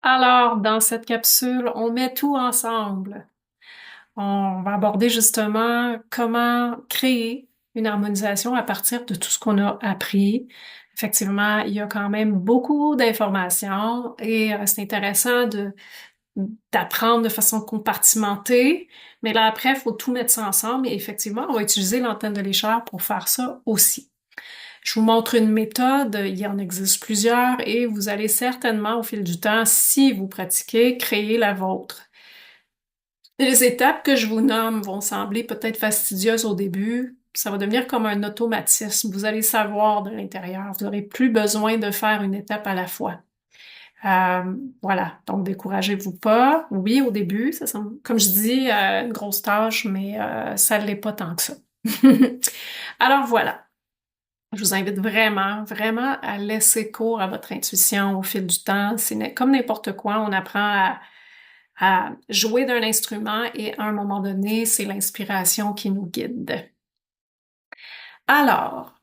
Alors, dans cette capsule, on met tout ensemble. On va aborder justement comment créer une harmonisation à partir de tout ce qu'on a appris. Effectivement, il y a quand même beaucoup d'informations et c'est intéressant d'apprendre de façon compartimentée. Mais là, après, il faut tout mettre ça ensemble et effectivement, on va utiliser l'antenne de l'échelle pour faire ça aussi. Je vous montre une méthode, il y en existe plusieurs et vous allez certainement au fil du temps, si vous pratiquez, créer la vôtre. Les étapes que je vous nomme vont sembler peut-être fastidieuses au début. Ça va devenir comme un automatisme. Vous allez savoir de l'intérieur. Vous n'aurez plus besoin de faire une étape à la fois. Voilà. Donc, découragez-vous pas. Oui, au début, ça semble, comme je dis, une grosse tâche, mais ça ne l'est pas tant que ça. Alors voilà. Je vous invite vraiment, vraiment à laisser cours à votre intuition au fil du temps. C'est comme n'importe quoi, on apprend à jouer d'un instrument et à un moment donné, c'est l'inspiration qui nous guide. Alors,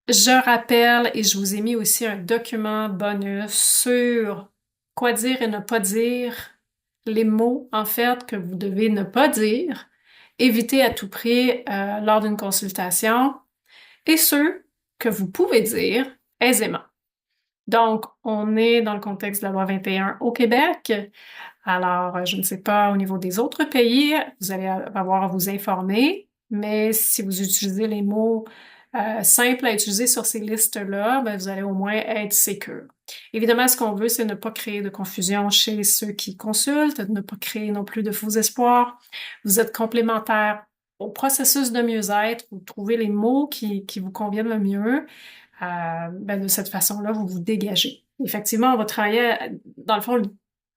je rappelle et je vous ai mis aussi un document bonus sur quoi dire et ne pas dire, les mots en fait que vous devez ne pas dire, éviter à tout prix lors d'une consultation et ceux que vous pouvez dire aisément. Donc, on est dans le contexte de la loi 21 au Québec. Alors, je ne sais pas au niveau des autres pays, vous allez avoir à vous informer, mais si vous utilisez les mots simples à utiliser sur ces listes-là, ben, vous allez au moins être sécure. Évidemment, ce qu'on veut, c'est ne pas créer de confusion chez ceux qui consultent, ne pas créer non plus de faux espoirs. Vous êtes complémentaires au processus de mieux-être, vous trouvez les mots qui vous conviennent le mieux. Ben, de cette façon-là, vous vous dégagez. Effectivement, on va travailler, dans le fond,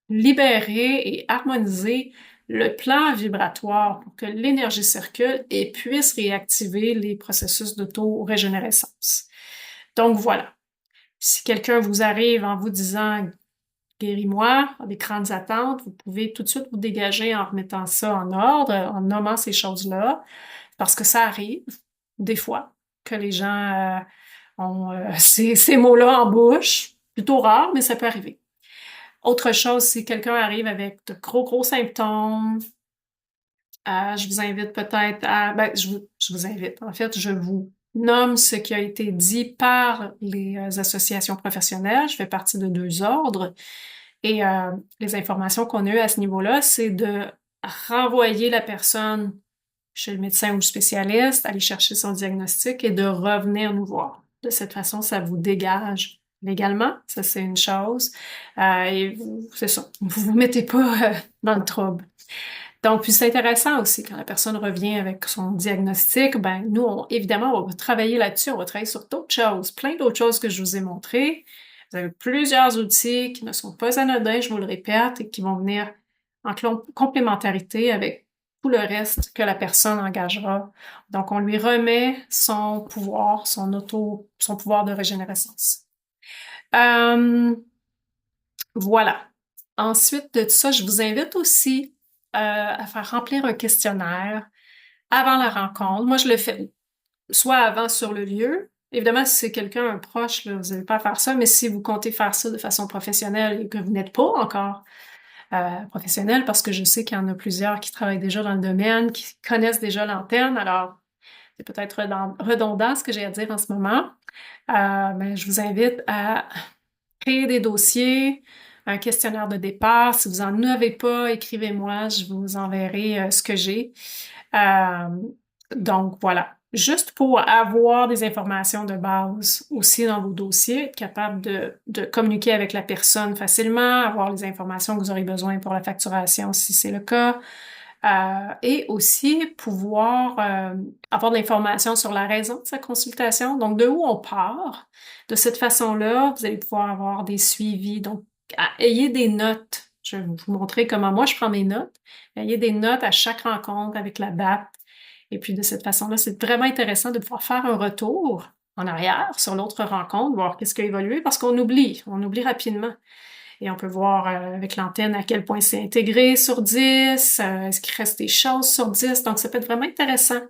libérer et harmoniser le plan vibratoire pour que l'énergie circule et puisse réactiver les processus d'auto-régénérescence. Donc voilà. Si quelqu'un vous arrive en vous disant guéris-moi, des grandes attentes, vous pouvez tout de suite vous dégager en remettant ça en ordre, en nommant ces choses-là, parce que ça arrive des fois que les gens ont ces mots-là en bouche. Plutôt rare, mais ça peut arriver. Autre chose, si quelqu'un arrive avec de gros symptômes, je vous invite peut-être à... Ben, je vous invite. En fait, je vous nomme ce qui a été dit par les associations professionnelles. Je fais partie de deux ordres. Et les informations qu'on a eues à ce niveau-là, c'est de renvoyer la personne chez le médecin ou le spécialiste, aller chercher son diagnostic et de revenir nous voir. De cette façon, ça vous dégage légalement, ça c'est une chose. Et c'est ça, vous vous mettez pas dans le trouble. Donc, puis c'est intéressant aussi quand la personne revient avec son diagnostic, ben nous, évidemment, on va travailler là-dessus, on va travailler sur d'autres choses, plein d'autres choses que je vous ai montrées. Vous avez plusieurs outils qui ne sont pas anodins, je vous le répète, et qui vont venir en complémentarité avec tout le reste que la personne engagera. Donc, on lui remet son pouvoir, son pouvoir de régénérescence. Euh, voilà. Ensuite de ça, je vous invite aussi à faire remplir un questionnaire avant la rencontre. Moi, je le fais soit avant sur le lieu. Évidemment, si c'est quelqu'un, un proche, là, vous n'avez pas à faire ça, mais si vous comptez faire ça de façon professionnelle et que vous n'êtes pas encore professionnel, parce que je sais qu'il y en a plusieurs qui travaillent déjà dans le domaine, qui connaissent déjà l'antenne, alors c'est peut-être redondant ce que j'ai à dire en ce moment. Mais je vous invite à créer des dossiers, un questionnaire de départ. Si vous en avez pas, écrivez-moi, je vous enverrai ce que j'ai. Euh, donc voilà, juste pour avoir des informations de base aussi dans vos dossiers, être capable de communiquer avec la personne facilement, avoir les informations que vous aurez besoin pour la facturation si c'est le cas, et aussi pouvoir avoir de l'information sur la raison de sa consultation, donc de où on part. De cette façon-là, vous allez pouvoir avoir des suivis. Donc, ayez des notes. Je vais vous montrer comment moi je prends mes notes. Ayez des notes à chaque rencontre avec la date. Et puis de cette façon-là, c'est vraiment intéressant de pouvoir faire un retour en arrière sur l'autre rencontre, voir qu'est-ce qui a évolué, parce qu'on on oublie rapidement. Et on peut voir avec l'antenne à quel point c'est intégré sur 10, est-ce qu'il reste des choses sur 10. Donc, ça peut être vraiment intéressant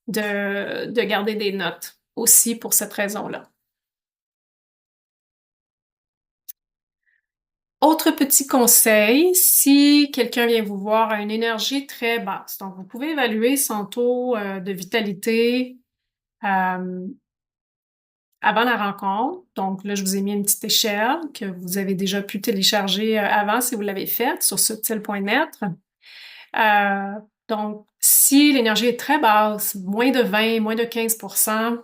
de garder des notes aussi pour cette raison-là. Autre petit conseil, si quelqu'un vient vous voir à une énergie très basse, donc vous pouvez évaluer son taux de vitalité euh, avant la rencontre. Donc là, je vous ai mis une petite échelle que vous avez déjà pu télécharger avant si vous l'avez faite sur subtil.net. Euh, donc, si l'énergie est très basse, moins de 20, moins de 15%,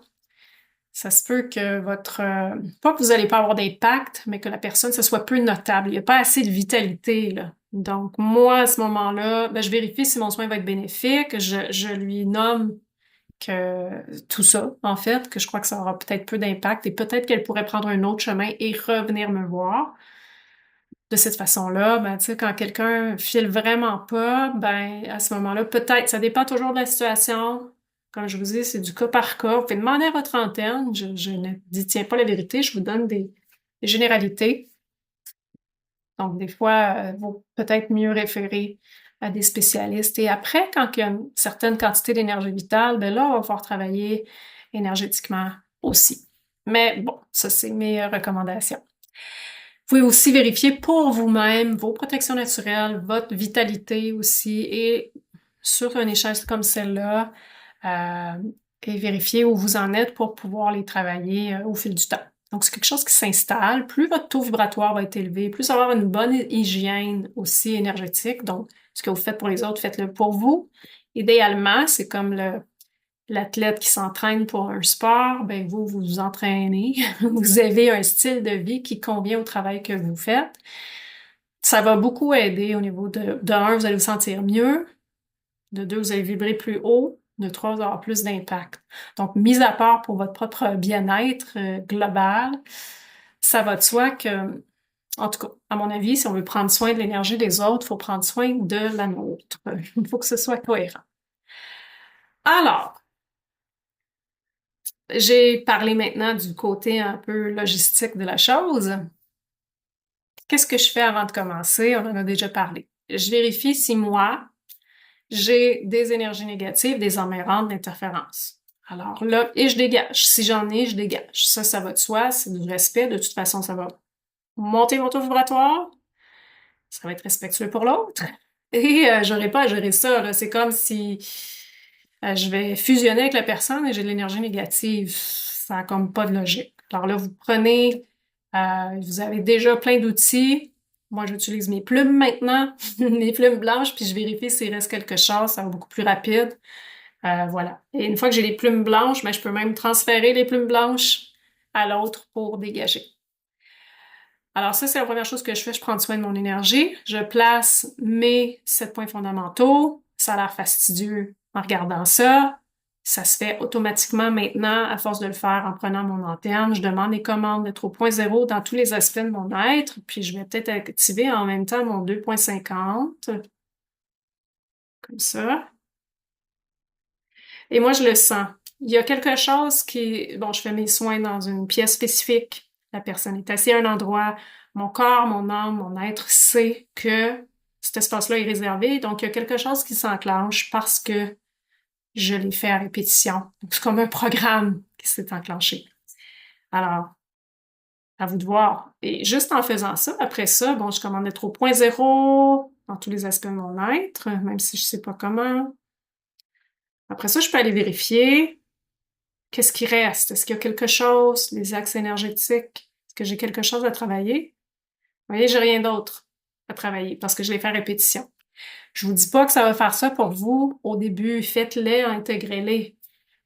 ça se peut que pas que vous n'allez pas avoir d'impact, mais que la personne, ce soit peu notable. Il n'y a pas assez de vitalité, là. Donc, moi, à ce moment-là, ben, je vérifie si mon soin va être bénéfique. Je lui nomme que tout ça, en fait, que je crois que ça aura peut-être peu d'impact et peut-être qu'elle pourrait prendre un autre chemin et revenir me voir. De cette façon-là, ben, tu sais, quand quelqu'un file vraiment pas, ben, à ce moment-là, peut-être, ça dépend toujours de la situation. Comme je vous dis, c'est du cas par cas. Vous pouvez demander à votre antenne. Je ne dis, tiens pas la vérité, je vous donne des généralités. Donc, des fois, il vaut peut-être mieux référer à des spécialistes. Et après, quand il y a une certaine quantité d'énergie vitale, ben là, on va pouvoir travailler énergétiquement aussi. Mais bon, ça, c'est mes recommandations. Vous pouvez aussi vérifier pour vous-même vos protections naturelles, votre vitalité aussi, et sur une échelle comme celle-là, euh, et vérifier où vous en êtes pour pouvoir les travailler au fil du temps. Donc, c'est quelque chose qui s'installe. Plus votre taux vibratoire va être élevé, plus avoir une bonne hygiène aussi énergétique. Donc, ce que vous faites pour les autres, faites-le pour vous. Idéalement, c'est comme l'athlète qui s'entraîne pour un sport, ben vous vous entraînez, vous avez un style de vie qui convient au travail que vous faites. Ça va beaucoup aider au niveau de un, vous allez vous sentir mieux, de deux, vous allez vibrer plus haut, de trois, vous allez avoir plus d'impact. Donc, mis à part pour votre propre bien-être global, ça va de soi que, en tout cas, à mon avis, si on veut prendre soin de l'énergie des autres, il faut prendre soin de la nôtre. Il faut que ce soit cohérent. Alors, j'ai parlé maintenant du côté un peu logistique de la chose. Qu'est-ce que je fais avant de commencer? On en a déjà parlé. Je vérifie si moi, j'ai des énergies négatives, des emmerrantes d'interférence. Alors là, et je dégage. Si j'en ai, je dégage. Ça va de soi, c'est du respect. De toute façon, ça va monter mon taux vibratoire. Ça va être respectueux pour l'autre. Et j'aurai pas à gérer ça, là. C'est comme si je vais fusionner avec la personne et j'ai de l'énergie négative. Ça n'a comme pas de logique. Alors là, vous prenez, vous avez déjà plein d'outils. Moi, j'utilise mes plumes maintenant, mes plumes blanches, puis je vérifie s'il reste quelque chose. Ça va beaucoup plus rapide. Voilà. Et une fois que j'ai les plumes blanches, ben, je peux même transférer les plumes blanches à l'autre pour dégager. Alors ça, c'est la première chose que je fais, je prends soin de mon énergie. Je place mes 7 points fondamentaux. Ça a l'air fastidieux en regardant ça. Ça se fait automatiquement maintenant à force de le faire en prenant mon antenne. Je demande les commandes d'être au point zéro dans tous les aspects de mon être. Puis je vais peut-être activer en même temps mon 2.50. Comme ça. Et moi, je le sens. Il y a quelque chose qui... Bon, je fais mes soins dans une pièce spécifique. La personne est assise à un endroit. Mon corps, mon âme, mon être sait que cet espace-là est réservé. Donc, il y a quelque chose qui s'enclenche parce que je l'ai fait à répétition. Donc, c'est comme un programme qui s'est enclenché. Alors, à vous de voir. Et juste en faisant ça, après ça, bon, je commande d'être au point zéro dans tous les aspects de mon être, même si je sais pas comment. Après ça, je peux aller vérifier. Qu'est-ce qui reste? Est-ce qu'il y a quelque chose, les axes énergétiques? Est-ce que j'ai quelque chose à travailler? Vous voyez, j'ai rien d'autre à travailler parce que je l'ai fait à répétition. Je vous dis pas que ça va faire ça pour vous. Au début, faites-les, intégrez-les.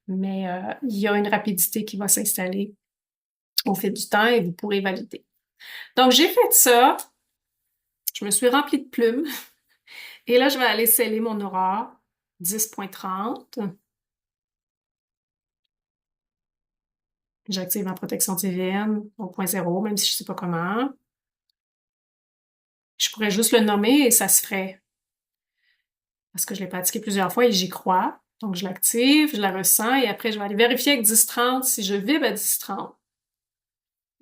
Mais il y a une rapidité qui va s'installer au fil du temps et vous pourrez valider. Donc, j'ai fait ça. Je me suis remplie de plumes. Et là, je vais aller sceller mon aura 10.30. J'active ma protection divine au point zéro, même si je sais pas comment. Je pourrais juste le nommer et ça se ferait. Parce que je l'ai pratiqué plusieurs fois et j'y crois. Donc, je l'active, je la ressens et après, je vais aller vérifier avec 10-30 si je vibre à 10-30.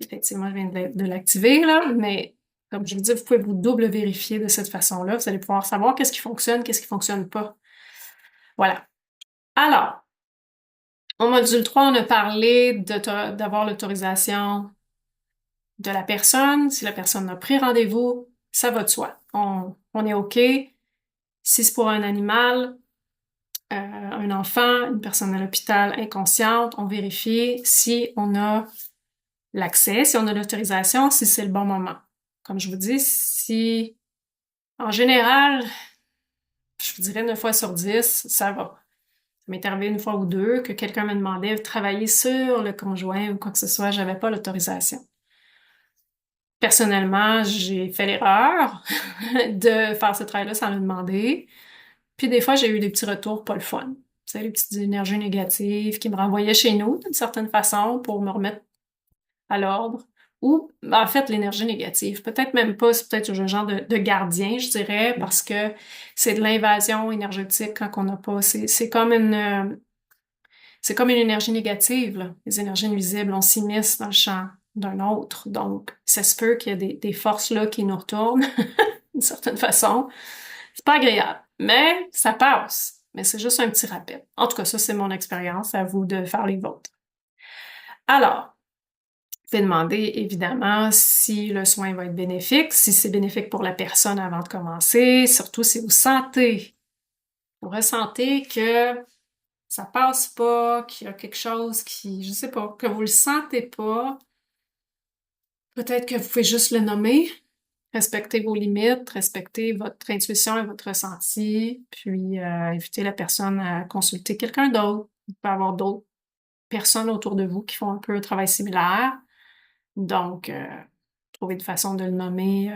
Effectivement, je viens de l'activer, là, mais comme je vous dis, vous pouvez vous double vérifier de cette façon-là. Vous allez pouvoir savoir qu'est-ce qui fonctionne pas. Voilà. Alors, au module 3, on a parlé d'avoir l'autorisation de la personne. Si la personne a pris rendez-vous, ça va de soi. On est OK. Si c'est pour un animal, un enfant, une personne à l'hôpital inconsciente, on vérifie si on a l'accès, si on a l'autorisation, si c'est le bon moment. Comme je vous dis, si en général, je vous dirais 9 fois sur 10, ça va. Ça m'est arrivé une fois ou deux que quelqu'un me demandait de travailler sur le conjoint ou quoi que ce soit, j'avais pas l'autorisation. Personnellement, j'ai fait l'erreur de faire ce travail-là sans le demander. Puis des fois, j'ai eu des petits retours pas le fun. C'est les petites énergies négatives qui me renvoyaient chez nous d'une certaine façon pour me remettre à l'ordre. Ou, en fait, l'énergie négative. Peut-être même pas, c'est peut-être un genre de gardien, je dirais, parce que c'est de l'invasion énergétique quand on n'a pas. C'est comme une énergie négative, là. Les énergies nuisibles, on s'immisce dans le champ d'un autre. Donc, ça se peut qu'il y ait des forces là qui nous retournent d'une certaine façon. C'est pas agréable, mais ça passe. Mais c'est juste un petit rappel. En tout cas, ça, c'est mon expérience. À vous de faire les vôtres. Alors, vous pouvez demander, évidemment, si le soin va être bénéfique, si c'est bénéfique pour la personne avant de commencer, surtout si vous ressentez que ça passe pas, qu'il y a quelque chose qui, je sais pas, que vous le sentez pas, peut-être que vous pouvez juste le nommer, respecter vos limites, respecter votre intuition et votre ressenti, puis inviter la personne à consulter quelqu'un d'autre. Il peut y avoir d'autres personnes autour de vous qui font un peu un travail similaire. Donc, trouver une façon de le nommer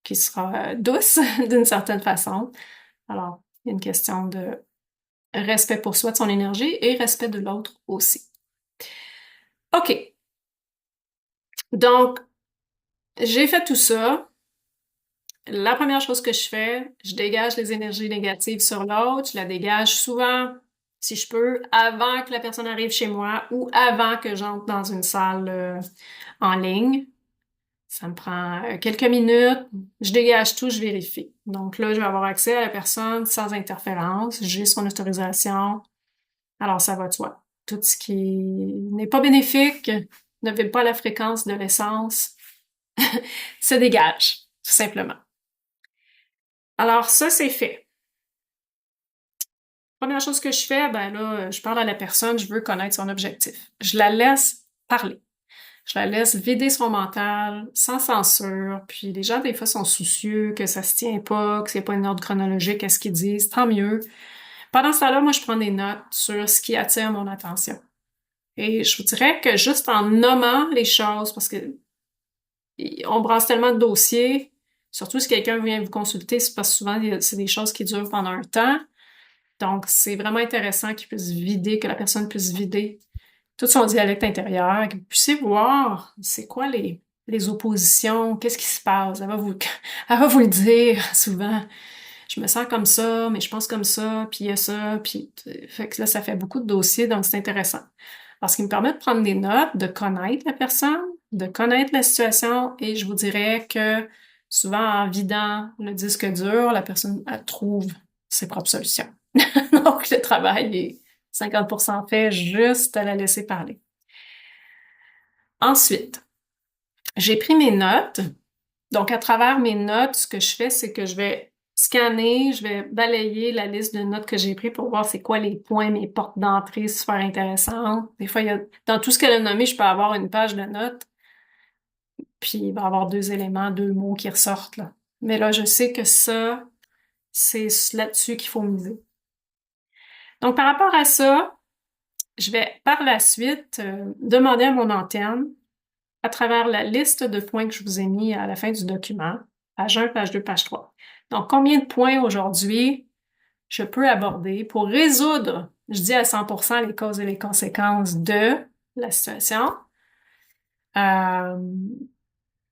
qui sera douce d'une certaine façon. Alors, il y a une question de respect pour soi, de son énergie et respect de l'autre aussi. OK. Donc, j'ai fait tout ça. La première chose que je fais, je dégage les énergies négatives sur l'autre. Je la dégage souvent, si je peux, avant que la personne arrive chez moi ou avant que j'entre dans une salle en ligne. Ça me prend quelques minutes. Je dégage tout, je vérifie. Donc là, je vais avoir accès à la personne sans interférence. J'ai son autorisation. Alors, ça va de soi. Tout ce qui n'est pas bénéfique, ne vibre pas à la fréquence de l'essence, se dégage, tout simplement. Alors, ça, c'est fait. Première chose que je fais, ben là, je parle à la personne, je veux connaître son objectif. Je la laisse parler. Je la laisse vider son mental, sans censure. Puis les gens, des fois, sont soucieux que ça se tient pas, que c'est pas une ordre chronologique à ce qu'ils disent. Tant mieux. Pendant ce temps-là, moi, je prends des notes sur ce qui attire mon attention. Et je vous dirais que juste en nommant les choses, parce que on brasse tellement de dossiers, surtout si quelqu'un vient vous consulter, c'est parce que souvent, c'est des choses qui durent pendant un temps. Donc, c'est vraiment intéressant qu'il puisse vider, que la personne puisse vider tout son dialecte intérieur, que vous puissiez voir c'est quoi les oppositions, qu'est-ce qui se passe. Elle va vous le dire souvent. Je me sens comme ça, mais je pense comme ça, puis il y a ça, puis fait que là, ça fait beaucoup de dossiers, donc c'est intéressant. Parce qu'il me permet de prendre des notes, de connaître la personne, de connaître la situation, et je vous dirais que souvent, en vidant le disque dur, la personne elle trouve ses propres solutions. Donc, le travail est 50% fait juste à la laisser parler. Ensuite, j'ai pris mes notes. Donc, à travers mes notes, ce que je fais, c'est que je vais scanner, je vais balayer la liste de notes que j'ai prises pour voir c'est quoi les points, mes portes d'entrée super intéressantes. Des fois, dans tout ce qu'elle a nommé, je peux avoir une page de notes, puis il va y avoir 2 éléments, 2 mots qui ressortent, là. Mais là, je sais que ça, c'est là-dessus qu'il faut miser. Donc, par rapport à ça, je vais par la suite demander à mon antenne, à travers la liste de points que je vous ai mis à la fin du document, page 1, page 2, page 3. Donc, combien de points aujourd'hui je peux aborder pour résoudre, je dis à 100% les causes et les conséquences de la situation,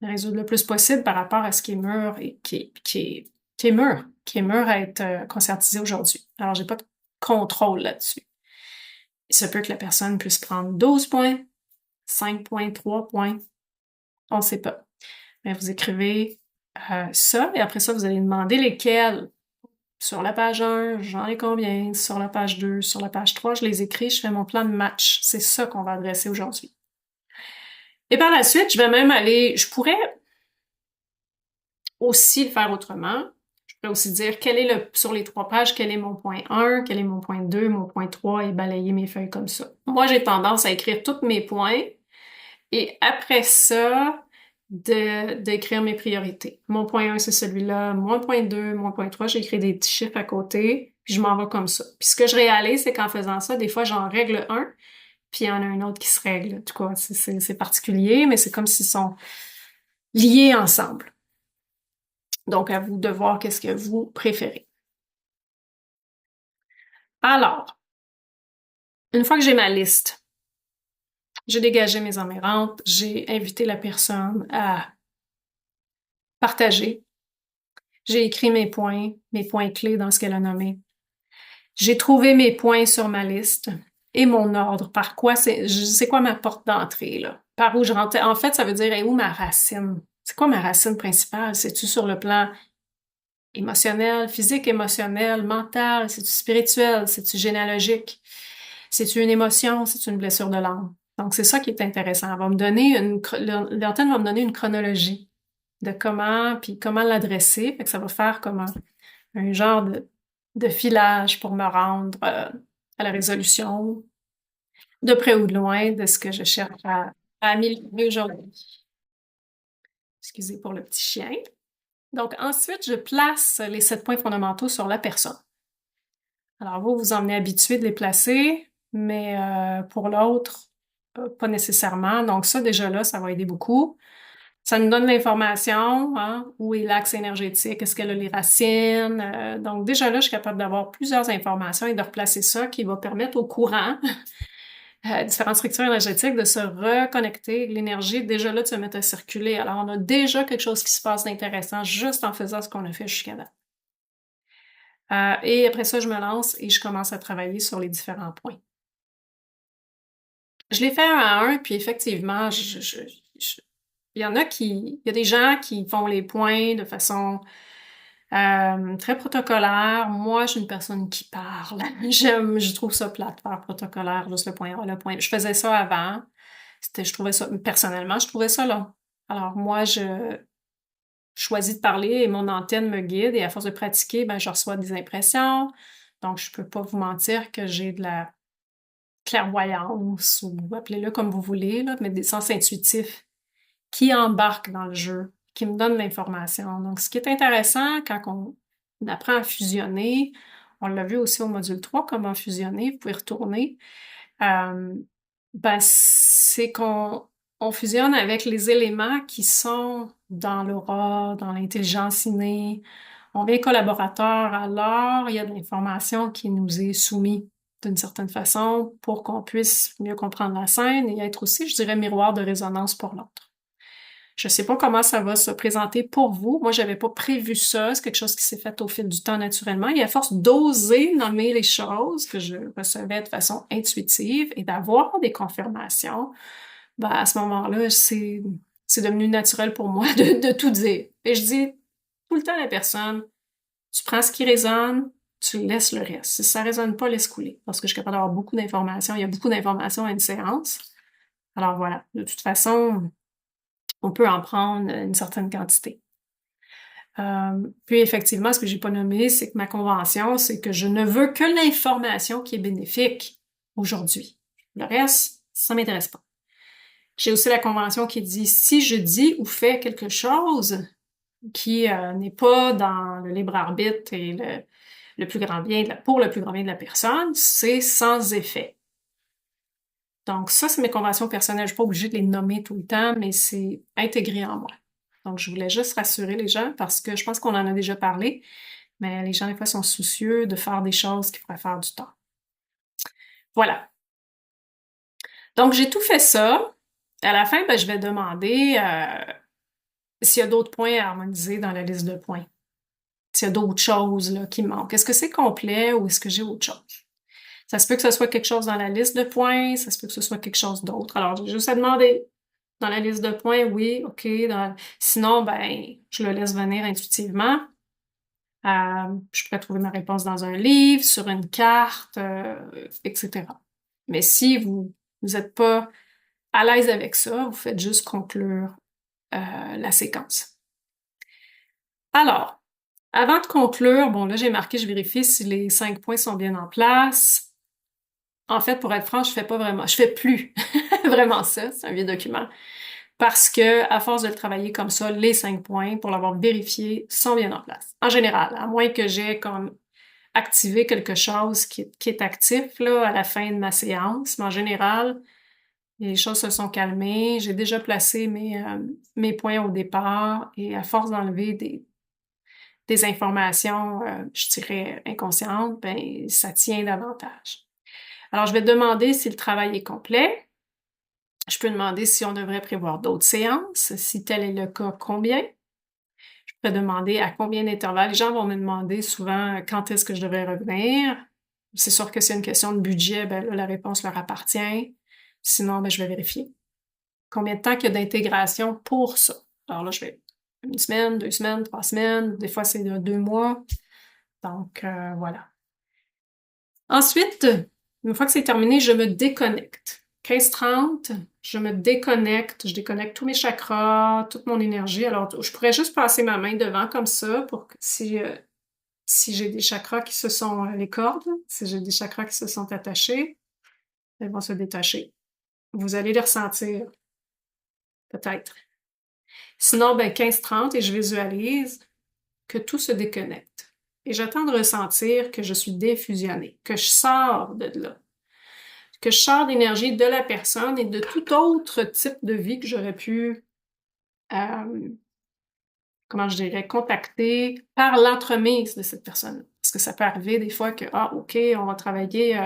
résoudre le plus possible par rapport à ce qui est mûr et qui est mûr à être conscientisé aujourd'hui. Alors, j'ai pas de contrôle là-dessus. Il se peut que la personne puisse prendre 12 points, 5 points, 3 points, on ne sait pas. Mais vous écrivez ça et après ça, vous allez demander lesquels. Sur la page 1, j'en ai combien? Sur la page 2, sur la page 3, je les écris, je fais mon plan de match. C'est ça qu'on va adresser aujourd'hui. Et par la suite, je pourrais aussi le faire autrement. Je pourrais aussi dire sur les 3 pages, quel est mon point 1, quel est mon point 2, mon point 3 et balayer mes feuilles comme ça. Moi, j'ai tendance à écrire tous mes points et après ça, d'écrire mes priorités. Mon point 1, c'est celui-là. Mon point 2, mon point 3, j'ai écrit des petits chiffres à côté, puis je m'en vais comme ça. Puis ce que je réalise, c'est qu'en faisant ça, des fois, j'en règle un, puis il y en a un autre qui se règle. En tout cas, c'est particulier, mais c'est comme s'ils sont liés ensemble. Donc, à vous de voir qu'est-ce que vous préférez. Alors, une fois que j'ai ma liste, j'ai dégagé mes emmerdantes, j'ai invité la personne à partager, j'ai écrit mes points clés dans ce qu'elle a nommé. J'ai trouvé mes points sur ma liste et mon ordre. Par quoi c'est quoi ma porte d'entrée, là? Par où je rentrais? En fait, ça veut dire, est où ma racine? C'est quoi ma racine principale? C'est-tu sur le plan émotionnel, physique, émotionnel, mental? C'est-tu spirituel? C'est-tu généalogique? C'est-tu une émotion? C'est-tu une blessure de l'âme? Donc, c'est ça qui est intéressant. L'antenne va me donner une chronologie de comment l'adresser. Fait que ça va faire comme un genre de filage pour me rendre à la résolution, de près ou de loin, de ce que je cherche à améliorer aujourd'hui. Excusez pour le petit chien. Donc, ensuite, je place les 7 points fondamentaux sur la personne. Alors, vous vous en venez habitué de les placer, mais pour l'autre, pas nécessairement. Donc, ça, déjà là, ça va aider beaucoup. Ça nous donne l'information, hein, où est l'axe énergétique, est-ce qu'elle a les racines. Donc, déjà là, je suis capable d'avoir plusieurs informations et de replacer ça qui va permettre au courant, différentes structures énergétiques, de se reconnecter, l'énergie, déjà là, de se mettre à circuler. Alors, on a déjà quelque chose qui se passe d'intéressant juste en faisant ce qu'on a fait jusqu'à là. Et après ça, je me lance et je commence à travailler sur les différents points. Je l'ai fait un à un, puis effectivement, il y a des gens qui font les points de façon très protocolaire. Moi, je suis une personne qui parle. Je trouve ça plate, faire protocolaire, juste le point A, le point B. Je faisais ça avant. Personnellement, je trouvais ça long. Alors, moi, je choisis de parler et mon antenne me guide et à force de pratiquer, ben, je reçois des impressions. Donc, je peux pas vous mentir que j'ai de la clairvoyance ou appelez-le comme vous voulez, là, mais des sens intuitifs qui embarquent dans le jeu, qui me donnent l'information. Donc, ce qui est intéressant quand on apprend à fusionner, on l'a vu aussi au module 3, comment fusionner, vous pouvez retourner, euh, ben, c'est qu'on fusionne avec les éléments qui sont dans l'aura, dans l'intelligence innée. On est collaborateur, alors il y a de l'information qui nous est soumise d'une certaine façon pour qu'on puisse mieux comprendre la scène et être aussi, je dirais, miroir de résonance pour l'autre. Je sais pas comment ça va se présenter pour vous. Moi, j'avais pas prévu ça. C'est quelque chose qui s'est fait au fil du temps naturellement. Et à force d'oser nommer les choses que je recevais de façon intuitive et d'avoir des confirmations, ben, à ce moment-là, c'est devenu naturel pour moi de tout dire. Et je dis tout le temps à la personne, tu prends ce qui résonne, tu laisses le reste. Si ça résonne pas, laisse couler. Parce que je suis capable d'avoir beaucoup d'informations. Il y a beaucoup d'informations à une séance. Alors voilà. De toute façon, on peut en prendre une certaine quantité. Puis effectivement, ce que j'ai pas nommé, c'est que ma convention, c'est que je ne veux que l'information qui est bénéfique aujourd'hui. Le reste, ça m'intéresse pas. J'ai aussi la convention qui dit si je dis ou fais quelque chose qui n'est pas dans le libre arbitre et le plus grand bien pour le plus grand bien de la personne, c'est sans effet. Donc ça, c'est mes conventions personnelles. Je suis pas obligée de les nommer tout le temps, mais c'est intégré en moi. Donc je voulais juste rassurer les gens parce que je pense qu'on en a déjà parlé, mais les gens des fois sont soucieux de faire des choses qui pourraient faire du temps. Voilà. Donc j'ai tout fait ça. À la fin, ben, je vais demander s'il y a d'autres points à harmoniser dans la liste de points. S'il y a d'autres choses là, qui manquent. Est-ce que c'est complet ou est-ce que j'ai autre chose? Ça se peut que ce soit quelque chose dans la liste de points, ça se peut que ce soit quelque chose d'autre. Alors, j'ai juste à demander dans la liste de points, oui, OK. Sinon, ben, je le laisse venir intuitivement. Je pourrais trouver ma réponse dans un livre, sur une carte, etc. Mais si vous n'êtes pas à l'aise avec ça, vous faites juste conclure la séquence. Alors, avant de conclure, bon là j'ai marqué, je vérifie si les 5 points sont bien en place. En fait, pour être franche, je fais plus vraiment ça, c'est un vieux document. Parce que, à force de le travailler comme ça, les 5 points, pour l'avoir vérifié, sont bien en place. En général, à moins que j'ai comme activé quelque chose qui est actif là, à la fin de ma séance, mais en général, les choses se sont calmées. J'ai déjà placé mes points au départ et à force d'enlever des informations, je dirais, inconscientes, ben, ça tient davantage. Alors, je vais demander si le travail est complet. Je peux demander si on devrait prévoir d'autres séances. Si tel est le cas, combien? Je peux demander à combien d'intervalles. Les gens vont me demander souvent quand est-ce que je devrais revenir. C'est sûr que c'est une question de budget, ben là, la réponse leur appartient. Sinon, ben, je vais vérifier. Combien de temps qu'il y a d'intégration pour ça? Alors là, je vais 1 semaine, 2 semaines, 3 semaines. Des fois, c'est 2 mois. Donc, voilà. Ensuite, une fois que c'est terminé, je me déconnecte. 15-30, je me déconnecte, je déconnecte tous mes chakras, toute mon énergie. Alors, je pourrais juste passer ma main devant comme ça pour que si j'ai des chakras qui se sont, les cordes, si j'ai des chakras qui se sont attachés, elles vont se détacher. Vous allez les ressentir, peut-être. Sinon, ben 15-30 et je visualise que tout se déconnecte. Et j'attends de ressentir que je suis défusionnée, que je sors de là, que je sors d'énergie de la personne et de tout autre type de vie que j'aurais pu, comment je dirais, contacter par l'entremise de cette personne. Parce que ça peut arriver des fois que, ah, OK, on va travailler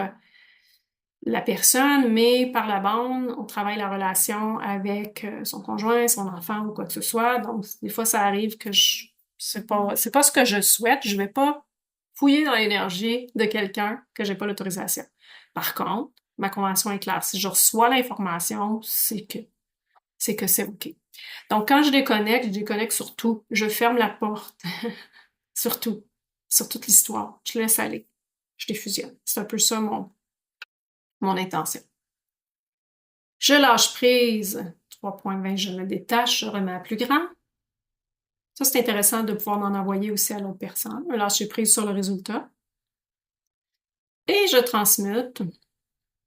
la personne, mais par la bande, on travaille la relation avec son conjoint, son enfant ou quoi que ce soit. Donc, des fois, ça arrive que c'est pas ce que je souhaite. Je vais pas fouiller dans l'énergie de quelqu'un que j'ai pas l'autorisation. Par contre, ma convention est claire. Si je reçois l'information, c'est que c'est OK. Donc, quand je déconnecte sur tout. Je ferme la porte. Sur tout. Sur toute l'histoire. Je laisse aller. Je défusionne. C'est un peu ça mon intention. Je lâche prise. 3,20, je me détache, je remets à plus grand. Ça, c'est intéressant de pouvoir m'en envoyer aussi à l'autre personne. Un lâcher prise sur le résultat. Et je transmute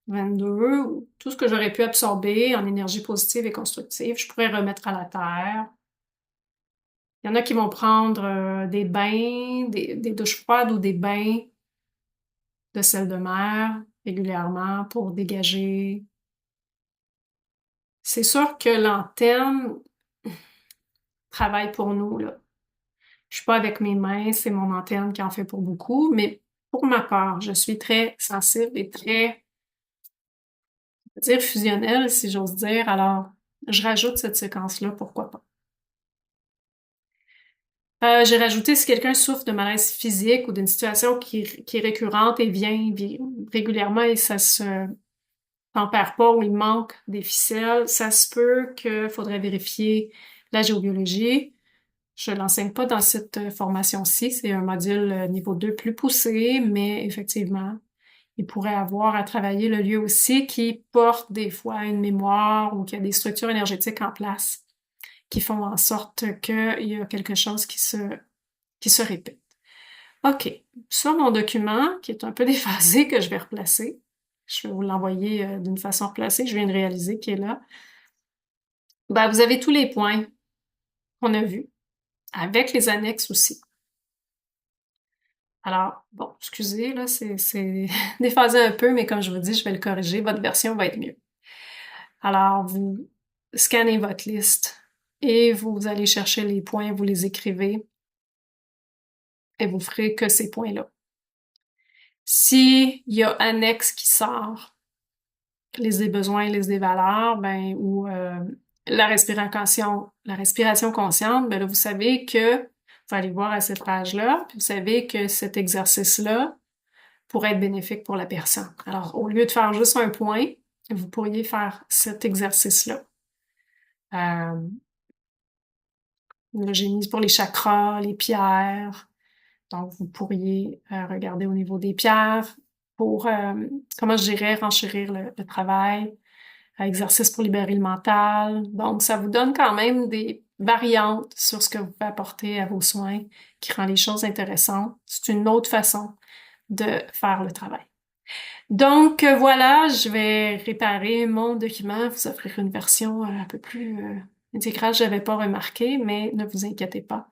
22, tout ce que j'aurais pu absorber en énergie positive et constructive, je pourrais remettre à la terre. Il y en a qui vont prendre des bains, des douches froides ou des bains de sel de mer régulièrement pour dégager. C'est sûr que l'antenne travaille pour nous, là. Je suis pas avec mes mains, c'est mon antenne qui en fait pour beaucoup, mais pour ma part, je suis très sensible et très, on va dire, fusionnelle, si j'ose dire. Alors, je rajoute cette séquence-là, pourquoi pas. J'ai rajouté si quelqu'un souffre de malaise physique ou d'une situation qui est récurrente et vient régulièrement et ça se tempère pas ou il manque des ficelles, ça se peut qu'il faudrait vérifier la géobiologie. Je l'enseigne pas dans cette formation-ci, c'est un module niveau 2 plus poussé, mais effectivement, il pourrait avoir à travailler le lieu aussi qui porte des fois une mémoire ou qui a des structures énergétiques en place qui font en sorte qu'il y a quelque chose qui se répète. OK. Sur mon document, qui est un peu déphasé, que je vais replacer, je vais vous l'envoyer d'une façon replacée, je viens de réaliser qu'il est là. Ben, vous avez tous les points qu'on a vus, avec les annexes aussi. Alors, bon, excusez, là, c'est déphasé un peu, mais comme je vous dis, je vais le corriger, votre version va être mieux. Alors, vous scannez votre liste et vous allez chercher les points, vous les écrivez et vous ferez que ces points-là. S'il y a annexe qui sort, liste des besoins, liste des valeurs, ben, ou la respiration consciente, ben là, vous savez que, vous allez voir à cette page-là, puis vous savez que cet exercice-là pourrait être bénéfique pour la personne. Alors, au lieu de faire juste un point, vous pourriez faire cet exercice-là. Là, j'ai mis pour les chakras, les pierres. Donc, vous pourriez regarder au niveau des pierres pour, comment je dirais, renchérir le travail. exercices pour libérer le mental. Donc, ça vous donne quand même des variantes sur ce que vous pouvez apporter à vos soins qui rend les choses intéressantes. C'est une autre façon de faire le travail. Donc, voilà, je vais réparer mon document, vous offrir une version un peu plus intégrale. Je n'avais pas remarqué, mais ne vous inquiétez pas.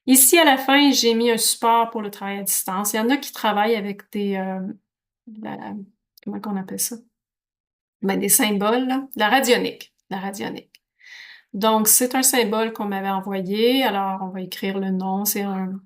Ici, à la fin, j'ai mis un support pour le travail à distance. Il y en a qui travaillent avec comment qu'on appelle ça? Ben, des symboles, là. La radionique. La radionique. Donc, c'est un symbole qu'on m'avait envoyé. Alors, on va écrire le nom. C'est un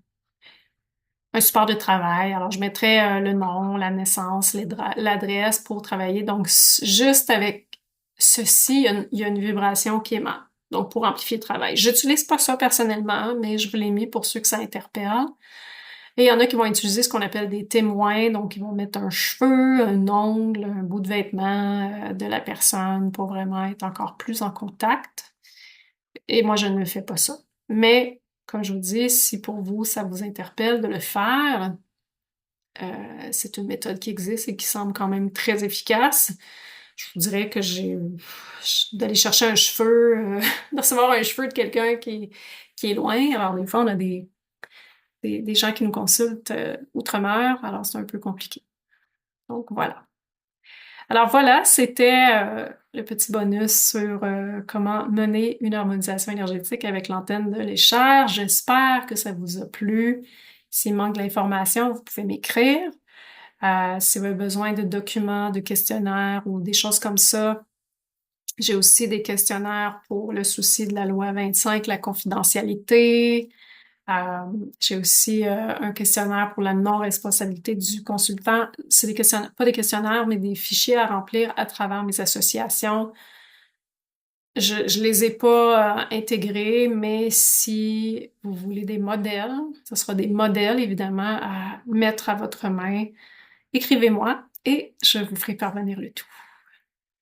support de travail. Alors, je mettrai le nom, la naissance, l'adresse pour travailler. Donc, juste avec ceci, il y a une vibration qui émane. Donc, pour amplifier le travail. J'utilise pas ça personnellement, mais je vous l'ai mis pour ceux que ça interpelle. Et il y en a qui vont utiliser ce qu'on appelle des témoins, donc ils vont mettre un cheveu, un ongle, un bout de vêtement de la personne pour vraiment être encore plus en contact. Et moi, je ne fais pas ça. Mais, comme je vous dis, si pour vous, ça vous interpelle de le faire, c'est une méthode qui existe et qui semble quand même très efficace. Je vous dirais que d'aller chercher un cheveu, de recevoir un cheveu de quelqu'un qui est loin. Alors, des fois, on a des gens qui nous consultent outre-mer, alors c'est un peu compliqué. Donc, voilà. Alors voilà, c'était le petit bonus sur comment mener une harmonisation énergétique avec l'antenne de l'échelle. J'espère que ça vous a plu. S'il manque de l'information, vous pouvez m'écrire. Si vous avez besoin de documents, de questionnaires ou des choses comme ça, j'ai aussi des questionnaires pour le souci de la loi 25, la confidentialité. J'ai aussi un questionnaire pour la non-responsabilité du consultant. C'est des questionnaires, pas des questionnaires, mais des fichiers à remplir à travers mes associations. Je les ai pas intégrés, mais si vous voulez des modèles, ce sera des modèles évidemment à mettre à votre main. Écrivez-moi et je vous ferai parvenir le tout.